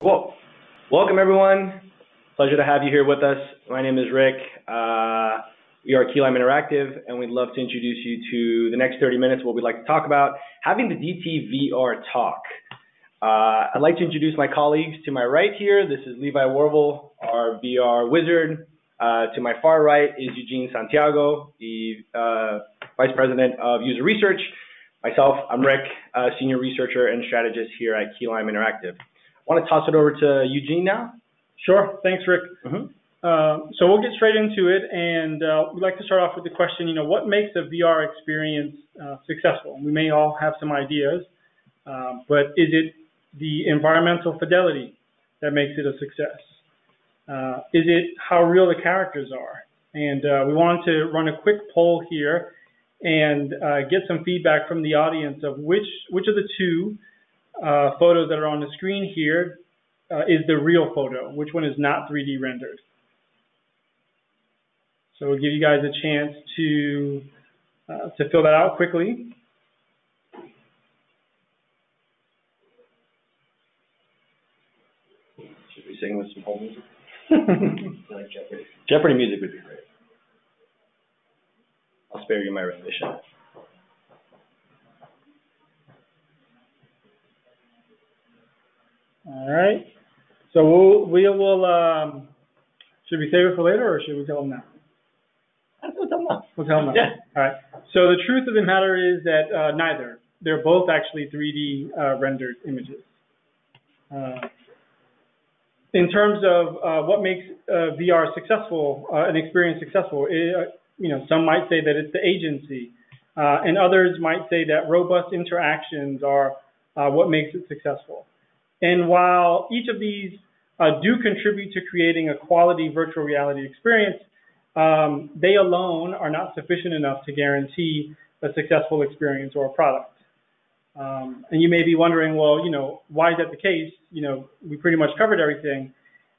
Cool. Welcome, everyone. Pleasure to have you here with us. My name is Rick. We are Key Lime Interactive, and we'd love to introduce you to the next 30 minutes, what we'd like to talk about, having the DTVR talk. I'd like to introduce my colleagues. To my right here, this is Levi Warble, our VR wizard. To my far right is Eugene Santiago, the Vice President of User Research. Myself, I'm Rick, Senior Researcher and Strategist here at Key Lime Interactive. I want to toss it over to Eugene now. Sure. Thanks, Rick. So we'll get straight into it, and we'd like to start off with the question, what makes a VR experience successful? We may all have some ideas, but is it the environmental fidelity that makes it a success? Is it how real the characters are? And we wanted to run a quick poll here and get some feedback from the audience of which of the two photos that are on the screen here is the real photo, which one is not 3D rendered. So we'll give you guys a chance to fill that out quickly. Should we sing with some whole music? Like Jeopardy. Jeopardy music would be great. I'll spare you my rendition. All right. So we will. Should we save it for later, or should we tell them now? We'll tell them now. We'll tell them now. Yeah. All right. So the truth of the matter is that neither. They're both actually 3D rendered images. In terms of what makes VR successful, an experience successful, some might say that it's the agency, and others might say that robust interactions are what makes it successful. And while each of these do contribute to creating a quality virtual reality experience, they alone are not sufficient enough to guarantee a successful experience or a product. And you may be wondering, well, why is that the case? We pretty much covered everything.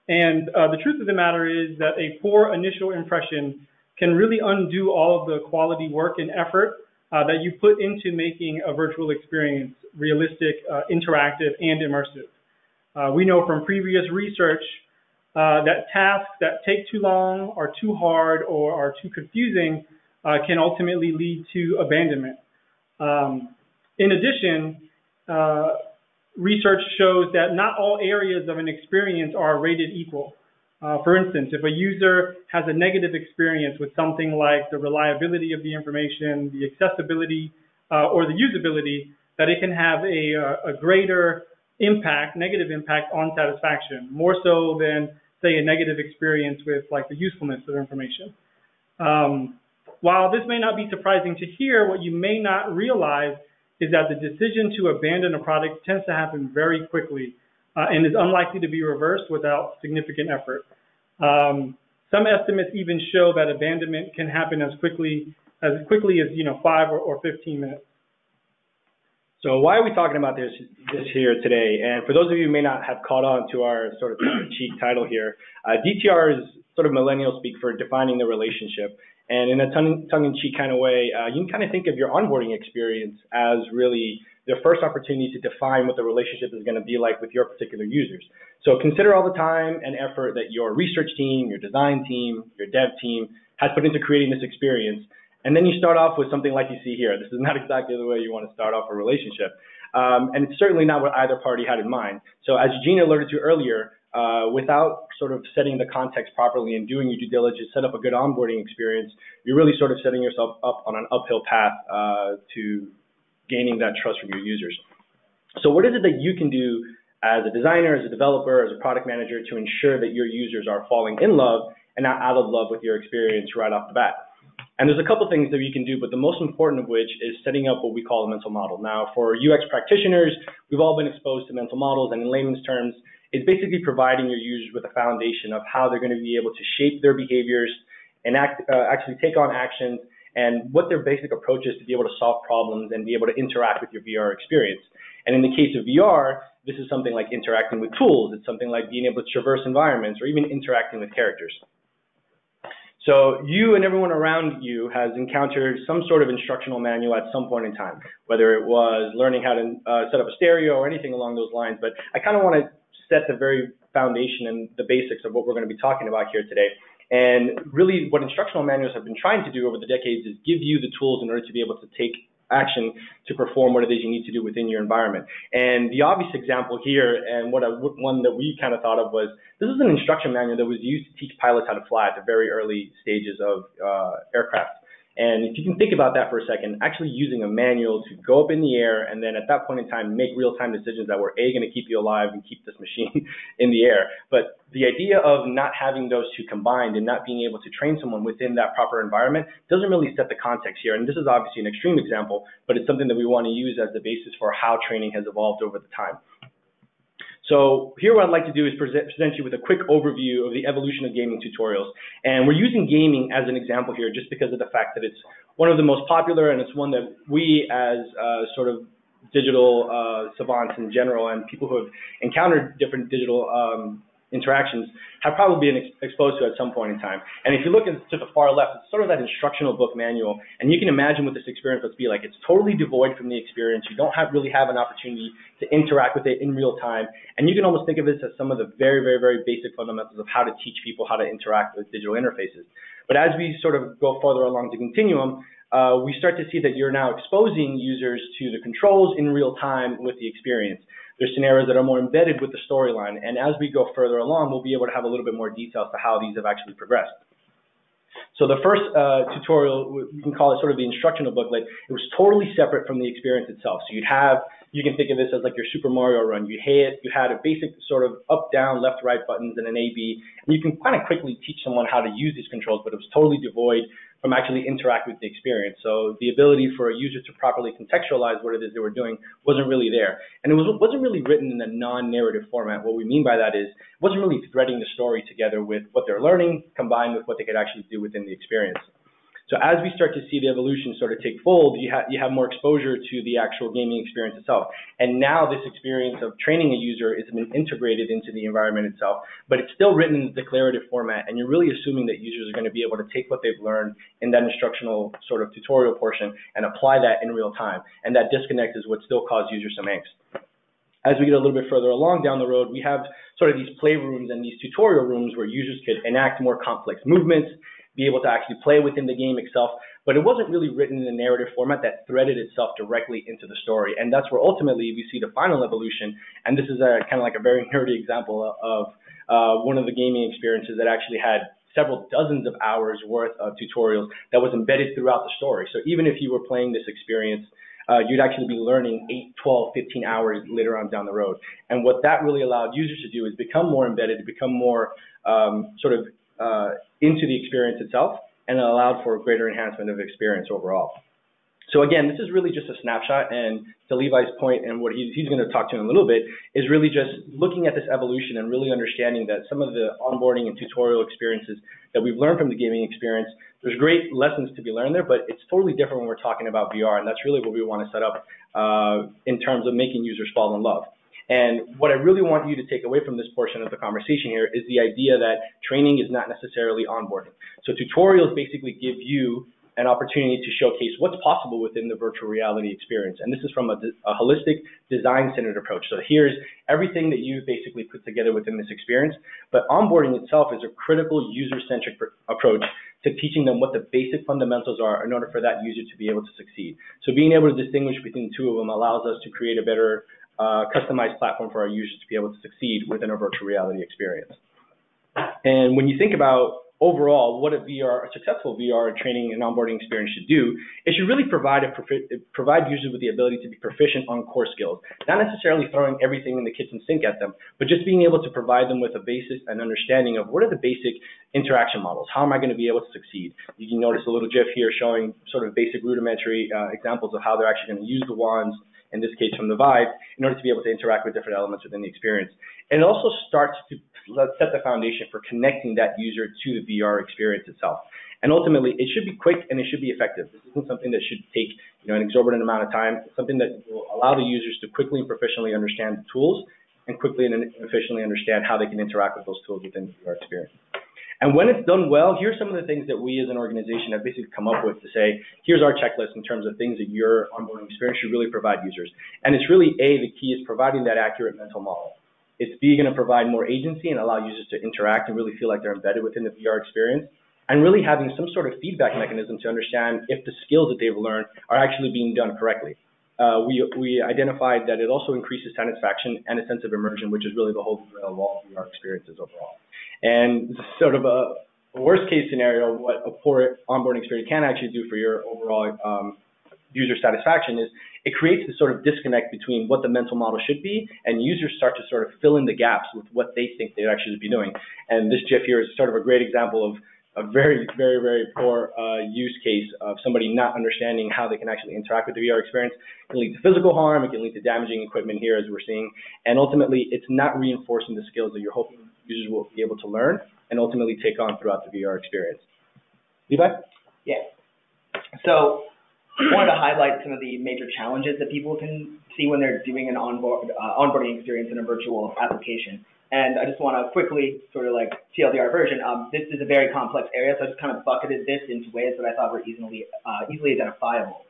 And the truth of the matter is that a poor initial impression can really undo all of the quality work and effort that you put into making a virtual experience realistic, interactive, and immersive. We know from previous research that tasks that take too long, are too hard, or are too confusing can ultimately lead to abandonment. In addition, research shows that not all areas of an experience are rated equal. For instance, if a user has a negative experience with something like the reliability of the information, the accessibility, or the usability, that it can have a greater negative impact on satisfaction, more so than, say, a negative experience with like the usefulness of information. While this may not be surprising to hear, what you may not realize is that the decision to abandon a product tends to happen very quickly and is unlikely to be reversed without significant effort. Some estimates even show that abandonment can happen as quickly as 5 or 15 minutes. So why are we talking about this here today? And for those of you who may not have caught on to our sort of tongue-in-cheek title here, DTR is sort of millennial speak for defining the relationship. And in a tongue-in-cheek kind of way, you can kind of think of your onboarding experience as really the first opportunity to define what the relationship is going to be like with your particular users. So consider all the time and effort that your research team, your design team, your dev team has put into creating this experience. And then you start off with something like you see here. This is not exactly the way you want to start off a relationship. And it's certainly not what either party had in mind. So as Eugene alerted to earlier, without sort of setting the context properly and doing your due diligence, set up a good onboarding experience, you're really sort of setting yourself up on an uphill path to gaining that trust from your users. So what is it that you can do as a designer, as a developer, as a product manager to ensure that your users are falling in love and not out of love with your experience right off the bat? And there's a couple things that you can do, but the most important of which is setting up what we call a mental model. Now, for UX practitioners, we've all been exposed to mental models, and in layman's terms, it's basically providing your users with a foundation of how they're going to be able to shape their behaviors and actually take on actions, and what their basic approach is to be able to solve problems and be able to interact with your VR experience. And in the case of VR, this is something like interacting with tools. It's something like being able to traverse environments or even interacting with characters. So you and everyone around you has encountered some sort of instructional manual at some point in time, whether it was learning how to set up a stereo or anything along those lines. But I kind of want to set the very foundation and the basics of what we're going to be talking about here today. And really what instructional manuals have been trying to do over the decades is give you the tools in order to be able to take action to perform what it is you need to do within your environment. And the obvious example here, and one that we kind of thought of, was this is an instruction manual that was used to teach pilots how to fly at the very early stages of aircraft. And if you can think about that for a second, actually using a manual to go up in the air and then at that point in time make real-time decisions that were going to keep you alive and keep this machine in the air. But the idea of not having those two combined and not being able to train someone within that proper environment doesn't really set the context here. And this is obviously an extreme example, but it's something that we want to use as the basis for how training has evolved over the time. So here what I'd like to do is present you with a quick overview of the evolution of gaming tutorials. And we're using gaming as an example here just because of the fact that it's one of the most popular, and it's one that we as sort of digital savants in general and people who have encountered different digital interactions have probably been exposed to at some point in time. And if you look to the far left, it's sort of that instructional book manual, and you can imagine what this experience must be like. It's totally devoid from the experience. You don't really have an opportunity to interact with it in real time, and you can almost think of this as some of the very, very, very basic fundamentals of how to teach people how to interact with digital interfaces. But as we sort of go further along the continuum, we start to see that you're now exposing users to the controls in real time with the experience. There's scenarios that are more embedded with the storyline, and as we go further along, we'll be able to have a little bit more detail as to how these have actually progressed. So the first tutorial, we can call it sort of the instructional booklet. It was totally separate from the experience itself. So you can think of this as like your Super Mario run. You had a basic sort of up, down, left, right buttons and an A, B, and you can kind of quickly teach someone how to use these controls, but it was totally devoid from actually interacting with the experience. So the ability for a user to properly contextualize what it is they were doing wasn't really there. And it wasn't really written in a non-narrative format. What we mean by that is it wasn't really threading the story together with what they're learning combined with what they could actually do within the experience. So as we start to see the evolution sort of take fold, you have more exposure to the actual gaming experience itself. And now this experience of training a user has been integrated into the environment itself, but it's still written in a declarative format, and you're really assuming that users are going to be able to take what they've learned in that instructional sort of tutorial portion and apply that in real time. And that disconnect is what still causes users some angst. As we get a little bit further along down the road, we have sort of these playrooms and these tutorial rooms where users could enact more complex movements, be able to actually play within the game itself, but it wasn't really written in a narrative format that threaded itself directly into the story. And that's where ultimately we see the final evolution. And this is kind of like a very nerdy example of one of the gaming experiences that actually had several dozens of hours worth of tutorials that was embedded throughout the story. So even if you were playing this experience, you'd actually be learning 8, 12, 15 hours later on down the road. And what that really allowed users to do is become more embedded, become more into the experience itself, and it allowed for greater enhancement of experience overall. So again, this is really just a snapshot, and to Levi's point and what he's going to talk to in a little bit is really just looking at this evolution and really understanding that some of the onboarding and tutorial experiences that we've learned from the gaming experience, there's great lessons to be learned there, but it's totally different when we're talking about VR, and that's really what we want to set up in terms of making users fall in love. And what I really want you to take away from this portion of the conversation here is the idea that training is not necessarily onboarding. So tutorials basically give you an opportunity to showcase what's possible within the virtual reality experience. And this is from a holistic, design-centered approach. So here's everything that you've basically put together within this experience. But onboarding itself is a critical user-centric approach to teaching them what the basic fundamentals are in order for that user to be able to succeed. So being able to distinguish between the two of them allows us to create a better customized platform for our users to be able to succeed within a virtual reality experience. And when you think about overall what a successful VR training and onboarding experience should do, it should really provide users with the ability to be proficient on core skills, not necessarily throwing everything in the kitchen sink at them, but just being able to provide them with a basis and understanding of what are the basic interaction models. How am I going to be able to succeed? You can notice a little GIF here showing sort of basic rudimentary examples of how they're actually going to use the wands, in this case from the Vive, in order to be able to interact with different elements within the experience. And it also starts to set the foundation for connecting that user to the VR experience itself. And ultimately, it should be quick and it should be effective. This isn't something that should take an exorbitant amount of time. It's something that will allow the users to quickly and proficiently understand the tools and quickly and efficiently understand how they can interact with those tools within the VR experience. And when it's done well, here's some of the things that we as an organization have basically come up with to say, here's our checklist in terms of things that your onboarding experience should really provide users. And it's really, the key is providing that accurate mental model. It's B, going to provide more agency and allow users to interact and really feel like they're embedded within the VR experience, and really having some sort of feedback mechanism to understand if the skills that they've learned are actually being done correctly. We identified that it also increases satisfaction and a sense of immersion, which is really the whole of all VR experiences overall. And sort of a worst case scenario, what a poor onboarding experience can actually do for your overall user satisfaction is it creates this sort of disconnect between what the mental model should be, and users start to sort of fill in the gaps with what they think they'd actually be doing. And this GIF here is sort of a great example of a very, very, very poor use case of somebody not understanding how they can actually interact with the VR experience. It can lead to physical harm, it can lead to damaging equipment here, as we're seeing, and ultimately it's not reinforcing the skills that you're hoping users will be able to learn and ultimately take on throughout the VR experience. Levi? Yeah. So I wanted to highlight some of the major challenges that people can see when they're doing an onboarding experience in a virtual application. And I just want to quickly sort of like TLDR version. This is a very complex area, so I just kind of bucketed this into ways that I thought were easily identifiable.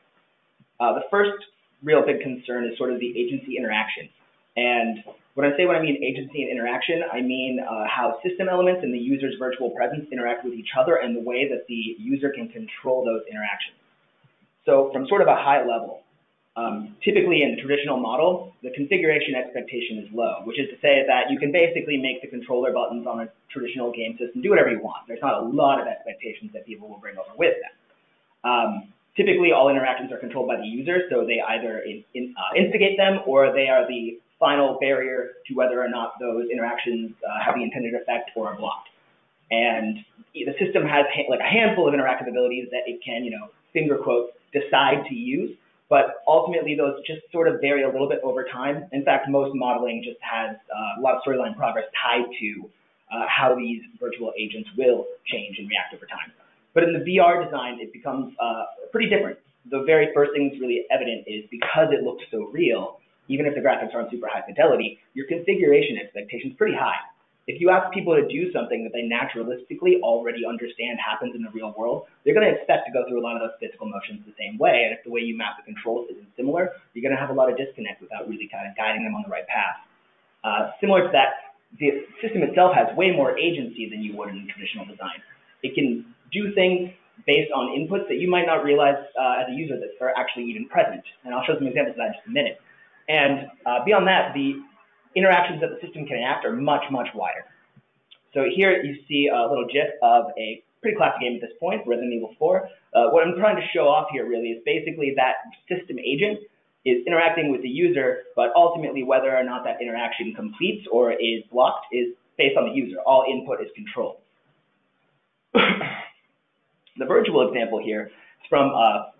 The first real big concern is sort of the agency interaction. And when I mean agency and interaction, I mean how system elements and the user's virtual presence interact with each other and the way that the user can control those interactions. So from sort of a high level, typically in the traditional model, the configuration expectation is low, which is to say that you can basically make the controller buttons on a traditional game system do whatever you want. There's not a lot of expectations that people will bring over with them. Typically, all interactions are controlled by the user, so they either instigate them or they are the final barrier to whether or not those interactions have the intended effect or are blocked. And the system has like a handful of interactive abilities that it can, finger quotes, decide to use, but ultimately those just sort of vary a little bit over time. In fact, most modeling just has a lot of storyline progress tied to how these virtual agents will change and react over time. But in the VR design, it becomes pretty different. The very first thing that's really evident is because it looks so real, even if the graphics aren't super high fidelity, your configuration expectation is pretty high. If you ask people to do something that they naturalistically already understand happens in the real world, they're going to expect to go through a lot of those physical motions the same way. And if the way you map the controls isn't similar, you're going to have a lot of disconnect without really kind of guiding them on the right path. Similar to that, the system itself has way more agency than you would in traditional design. It can do things based on inputs that you might not realize as a user that are actually even present. And I'll show some examples of that in just a minute. And beyond that, the interactions that the system can enact are much, much wider. So here you see a little GIF of a pretty classic game at this point, Resident Evil 4. What I'm trying to show off here really is basically that system agent is interacting with the user, but ultimately whether or not that interaction completes or is blocked is based on the user. All input is controlled. The virtual example here is from a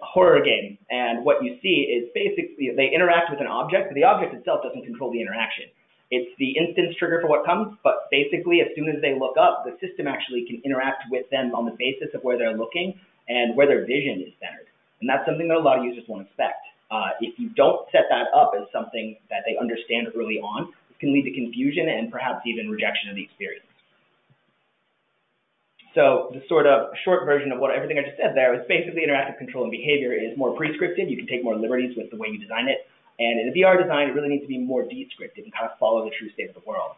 horror game, and what you see is basically they interact with an object, but the object itself doesn't control the interaction. It's the instance trigger for what comes, but basically as soon as they look up, the system actually can interact with them on the basis of where they're looking and where their vision is centered. And that's something that a lot of users won't expect. If you don't set that up as something that they understand early on, this can lead to confusion and perhaps even rejection of the experience. So the sort of short version of what everything I just said there is basically interactive control and behavior is more prescripted. You can take more liberties with the way you design it. And in a VR design, it really needs to be more descriptive and kind of follow the true state of the world.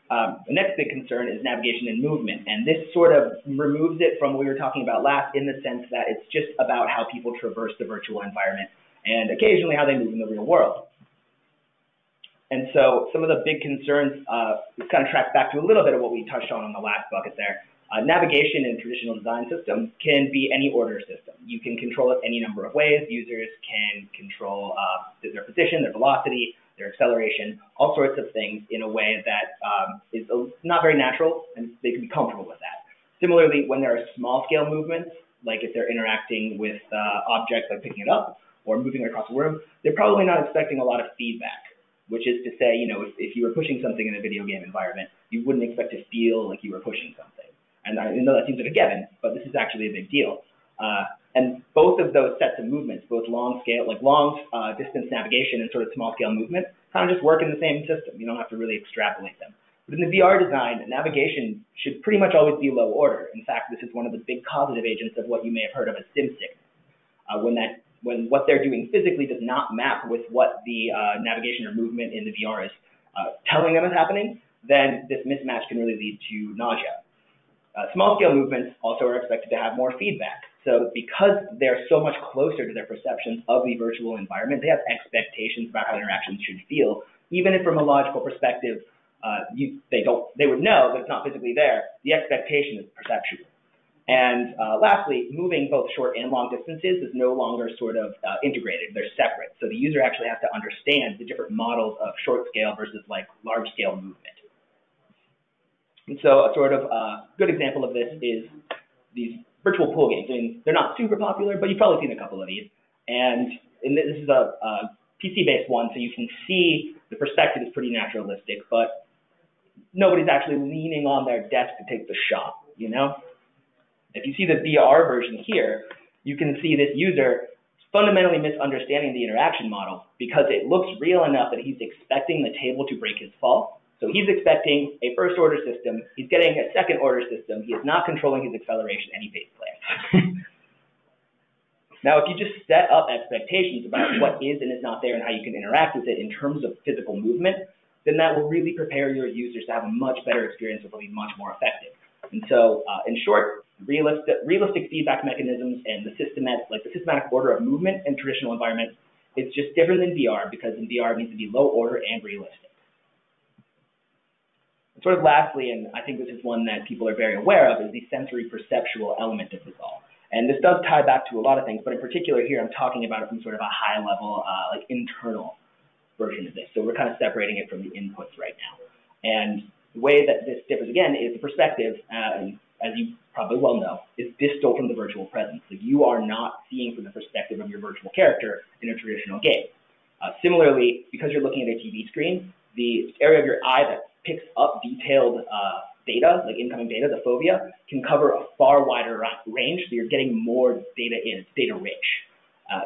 The next big concern is navigation and movement. And this sort of removes it from what we were talking about last in the sense that it's just about how people traverse the virtual environment and occasionally how they move in the real world. And so some of the big concerns kind of track back to a little bit of what we touched on the last bucket there. Navigation in traditional design systems can be any order system. You can control it any number of ways. Users can control their position, their velocity, their acceleration, all sorts of things in a way that is not very natural, and they can be comfortable with that. Similarly, when there are small-scale movements, like if they're interacting with objects like picking it up or moving it across the room, they're probably not expecting a lot of feedback. Which is to say, if you were pushing something in a video game environment, you wouldn't expect to feel like you were pushing something. And I know that seems like a given, but this is actually a big deal. And both of those sets of movements, both long distance navigation and sort of small scale movement, kind of just work in the same system. You don't have to really extrapolate them. But in the VR design, navigation should pretty much always be low order. In fact, this is one of the big causative agents of what you may have heard of as sim sickness. When that when what they're doing physically does not map with what the navigation or movement in the VR is telling them is happening, then this mismatch can really lead to nausea. Small-scale movements also are expected to have more feedback. So because they're so much closer to their perceptions of the virtual environment, they have expectations about how interactions should feel, even if from a logical perspective, they would know that it's not physically there. The expectation is perceptual. And lastly, moving both short and long distances is no longer sort of integrated. They're separate. So the user actually has to understand the different models of short scale versus like large scale movement. And so a sort of good example of this is these virtual pool games. I mean, they're not super popular, but you've probably seen a couple of these. And this is a PC-based one, so you can see the perspective is pretty naturalistic, but nobody's actually leaning on their desk to take the shot, you know? If you see the VR version here, you can see this user fundamentally misunderstanding the interaction model because it looks real enough that he's expecting the table to break his fall. So he's expecting a first order system, he's getting a second order system, he is not controlling his acceleration, and he face plants. Now, if you just set up expectations about what is and is not there and how you can interact with it in terms of physical movement, then that will really prepare your users to have a much better experience that will be much more effective. And so, in short, realistic feedback mechanisms and the systematic order of movement in traditional environments is just different than VR because in VR it needs to be low order and realistic. And sort of lastly, and I think this is one that people are very aware of, is the sensory perceptual element of this all. And this does tie back to a lot of things, but in particular here I'm talking about it from sort of a high level, like internal version of this. So we're kind of separating it from the inputs right now. And the way that this differs again is the perspective, as you probably well know, is distal from the virtual presence. So you are not seeing from the perspective of your virtual character in a traditional game. Similarly, because you're looking at a TV screen, the area of your eye that picks up detailed data, like incoming data, the fovea, can cover a far wider range, so you're getting more data in. It's data rich.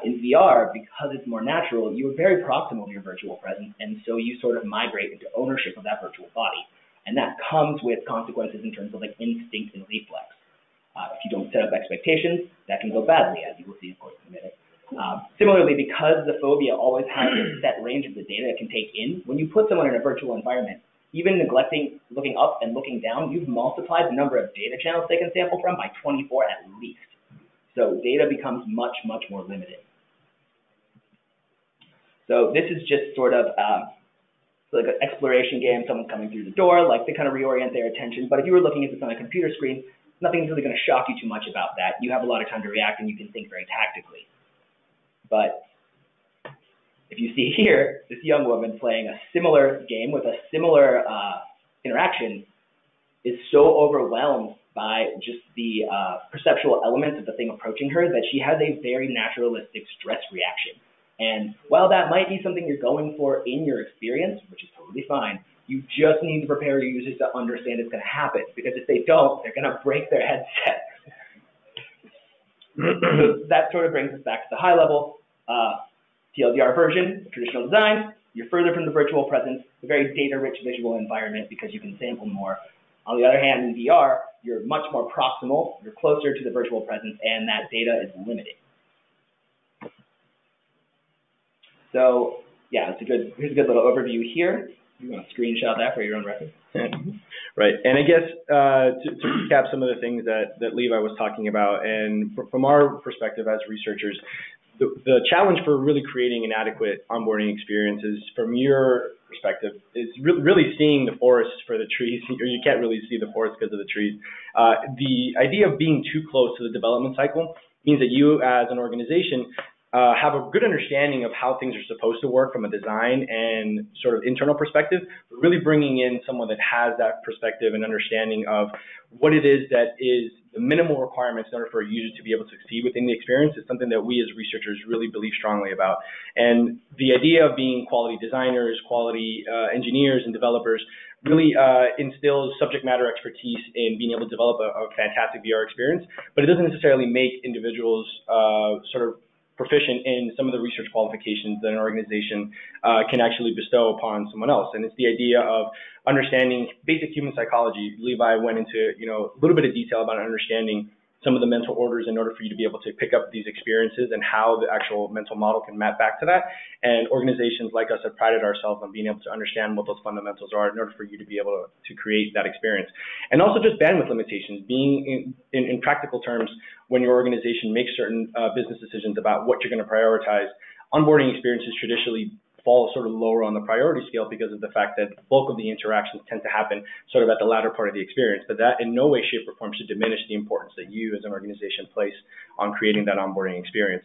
In VR, because it's more natural, you are very proximal to your virtual presence, and so you sort of migrate into ownership of that virtual body. And that comes with consequences in terms of like instinct and reflex. If you don't set up expectations, that can go badly, as you will see, of course, in a minute. Similarly, because the fovea always has a set range of the data it can take in, when you put someone in a virtual environment, even neglecting looking up and looking down, you've multiplied the number of data channels they can sample from by 24 at least. So data becomes much, much more limited. So this is just sort of like an exploration game, someone's coming through the door, like they kind of reorient their attention. But if you were looking at this on a computer screen, nothing's really going to shock you too much about that. You have a lot of time to react and you can think very tactically. But if you see here, this young woman playing a similar game with a similar interaction is so overwhelmed by just the perceptual elements of the thing approaching her that she has a very naturalistic stress reaction. And while that might be something you're going for in your experience, which is totally fine, you just need to prepare your users to understand it's going to happen, because if they don't, they're going to break their headset. So that sort of brings us back to the high level TLDR version, traditional design. You're further from the virtual presence, a very data-rich visual environment because you can sample more. On the other hand, in VR, you're much more proximal, you're closer to the virtual presence, and that data is limited. So, yeah, here's a good little overview here. You want to screenshot that for your own record? Right, and I guess to recap some of the things that Levi was talking about, and from our perspective as researchers, the challenge for really creating an adequate onboarding experience is, from your perspective, is really seeing the forest for the trees, or you can't really see the forest because of the trees. The idea of being too close to the development cycle means that you, as an organization, have a good understanding of how things are supposed to work from a design and sort of internal perspective, but really bringing in someone that has that perspective and understanding of what it is that is the minimal requirements in order for a user to be able to succeed within the experience is something that we as researchers really believe strongly about. And the idea of being quality designers, quality engineers and developers really instills subject matter expertise in being able to develop a fantastic VR experience, but it doesn't necessarily make individuals sort of proficient in some of the research qualifications that an organization can actually bestow upon someone else. And it's the idea of understanding basic human psychology. Levi went into a little bit of detail about understanding some of the mental orders in order for you to be able to pick up these experiences and how the actual mental model can map back to that. And organizations like us have prided ourselves on being able to understand what those fundamentals are in order for you to be able to create that experience. And also just bandwidth limitations, being in practical terms, when your organization makes certain business decisions about what you're going to prioritize, onboarding experiences traditionally fall sort of lower on the priority scale because of the fact that the bulk of the interactions tend to happen sort of at the latter part of the experience. But that in no way, shape, or form should diminish the importance that you as an organization place on creating that onboarding experience.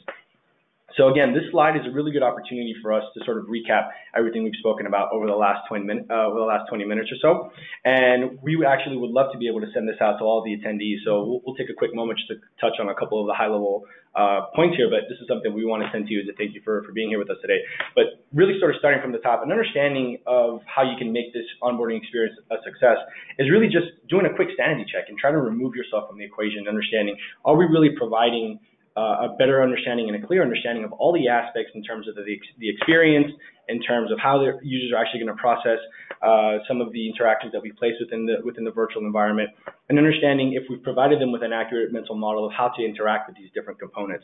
So again, this slide is a really good opportunity for us to sort of recap everything we've spoken about over the last 20 minutes or so. And we actually would love to be able to send this out to all the attendees. So we'll take a quick moment just to touch on a couple of the high-level points here, but this is something we want to send to you as a thank you for being here with us today. But really sort of starting from the top, an understanding of how you can make this onboarding experience a success is really just doing a quick sanity check and trying to remove yourself from the equation, understanding, are we really providing a better understanding and a clear understanding of all the aspects in terms of the experience, in terms of how the users are actually going to process some of the interactions that we place within the virtual environment, and understanding if we've provided them with an accurate mental model of how to interact with these different components.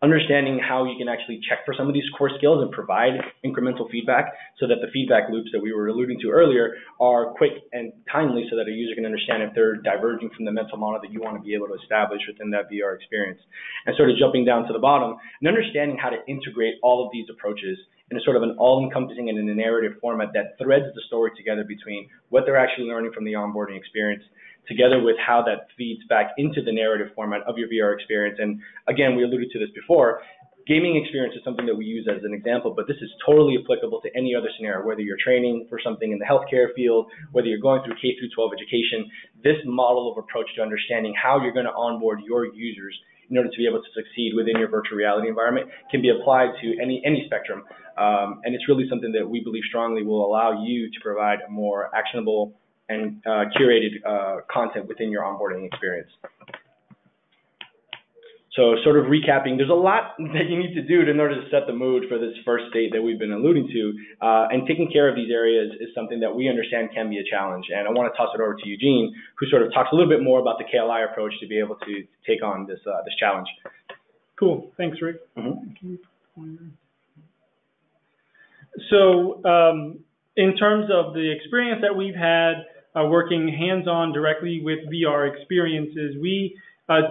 Understanding how you can actually check for some of these core skills and provide incremental feedback so that the feedback loops that we were alluding to earlier are quick and timely so that a user can understand if they're diverging from the mental model that you want to be able to establish within that VR experience. And sort of jumping down to the bottom and understanding how to integrate all of these approaches in a sort of an all-encompassing and in a narrative format that threads the story together between what they're actually learning from the onboarding experience together with how that feeds back into the narrative format of your VR experience. And again, we alluded to this before, gaming experience is something that we use as an example, but this is totally applicable to any other scenario, whether you're training for something in the healthcare field, whether you're going through K through 12 education. This model of approach to understanding how you're going to onboard your users in order to be able to succeed within your virtual reality environment can be applied to any spectrum. And it's really something that we believe strongly will allow you to provide a more actionable and curated content within your onboarding experience. So sort of recapping, there's a lot that you need to do in order to set the mood for this first state that we've been alluding to. And taking care of these areas is something that we understand can be a challenge. And I want to toss it over to Eugene, who sort of talks a little bit more about the KLI approach to be able to take on this challenge. Cool. Thanks, Rick. Mm-hmm. So in terms of the experience that we've had working hands-on directly with VR experiences, we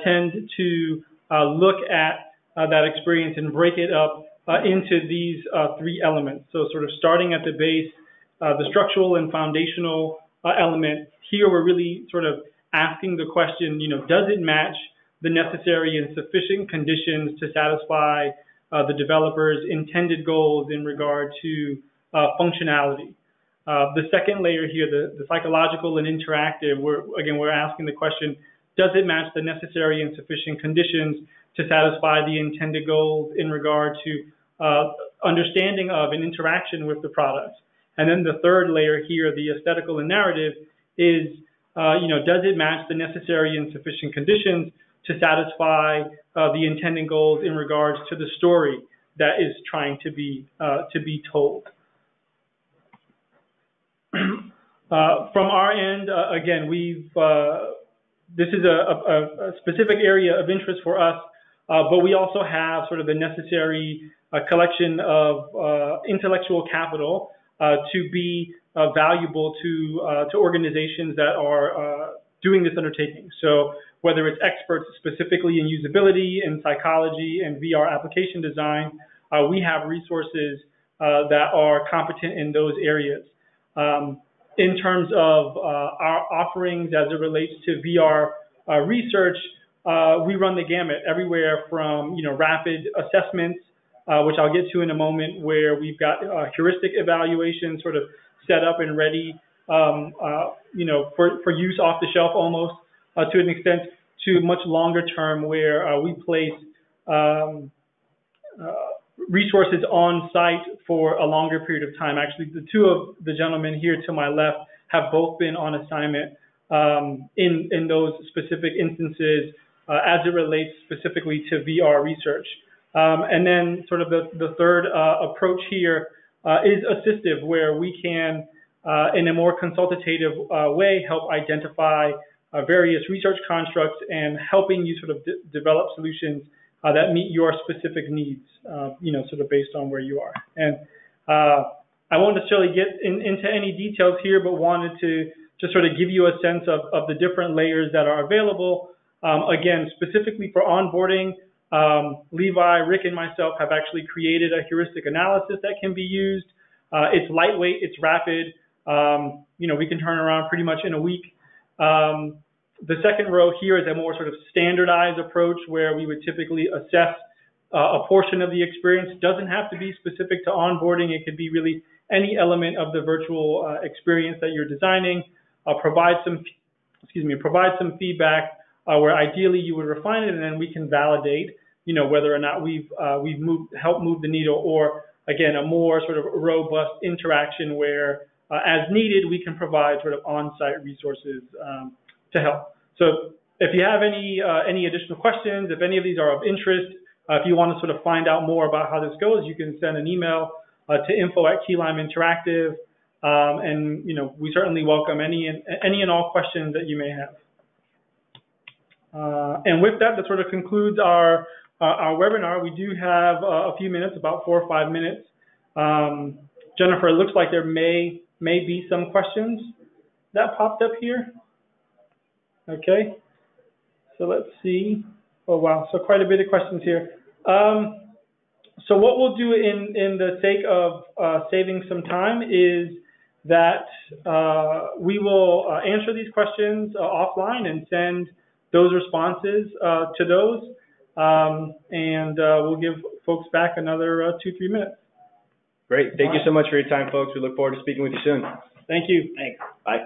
tend to look at that experience and break it up into these three elements. So sort of starting at the base, the structural and foundational element. Here we're really sort of asking the question, does it match the necessary and sufficient conditions to satisfy the developer's intended goals in regard to functionality? The second layer here, the psychological and interactive, we're asking the question, does it match the necessary and sufficient conditions to satisfy the intended goals in regard to understanding of and interaction with the product? And then the third layer here, the aesthetical and narrative, is, does it match the necessary and sufficient conditions to satisfy the intended goals in regards to the story that is trying to be told? From our end, again, this is a specific area of interest for us, but we also have sort of the necessary collection of intellectual capital to be valuable to organizations that are doing this undertaking. So whether it's experts specifically in usability and psychology and VR application design, we have resources that are competent in those areas. In terms of our offerings as it relates to VR research, we run the gamut everywhere from rapid assessments, which I'll get to in a moment, where we've got heuristic evaluation sort of set up and ready, for use off the shelf almost to an extent, to much longer term where we place resources on site for a longer period of time. Actually, the two of the gentlemen here to my left have both been on assignment in those specific instances as it relates specifically to VR research. And then sort of the third approach here is assistive, where we can, in a more consultative way, help identify various research constructs and helping you sort of develop solutions that meet your specific needs, sort of based on where you are. And I won't necessarily get into any details here, but wanted to just sort of give you a sense of the different layers that are available. Again, specifically for onboarding, Levi, Rick, and myself have actually created a heuristic analysis that can be used. It's lightweight, it's rapid. We can turn around pretty much in a week. The second row here is a more sort of standardized approach where we would typically assess a portion of the experience. It doesn't have to be specific to onboarding. It could be really any element of the virtual experience that you're designing. Provide some feedback where ideally you would refine it, and then we can validate, whether or not we've helped move the needle, or again, a more sort of robust interaction where, as needed, we can provide sort of on-site resources to help. So if you have any additional questions, if any of these are of interest, if you want to sort of find out more about how this goes, you can send an email to info@Keylime Interactive, and we certainly welcome any and all questions that you may have. And with that sort of concludes our webinar. We do have a few minutes, about 4 or 5 minutes. Jennifer, it looks like there may be some questions that popped up here. Okay, so let's see. Oh wow, so quite a bit of questions here. So what we'll do in the sake of saving some time is that we will answer these questions offline and send those responses to those, and we'll give folks back another 2-3 minutes. Great. Thank you so much for your time, folks. We look forward to speaking with you soon. Thank you. Thanks. Bye.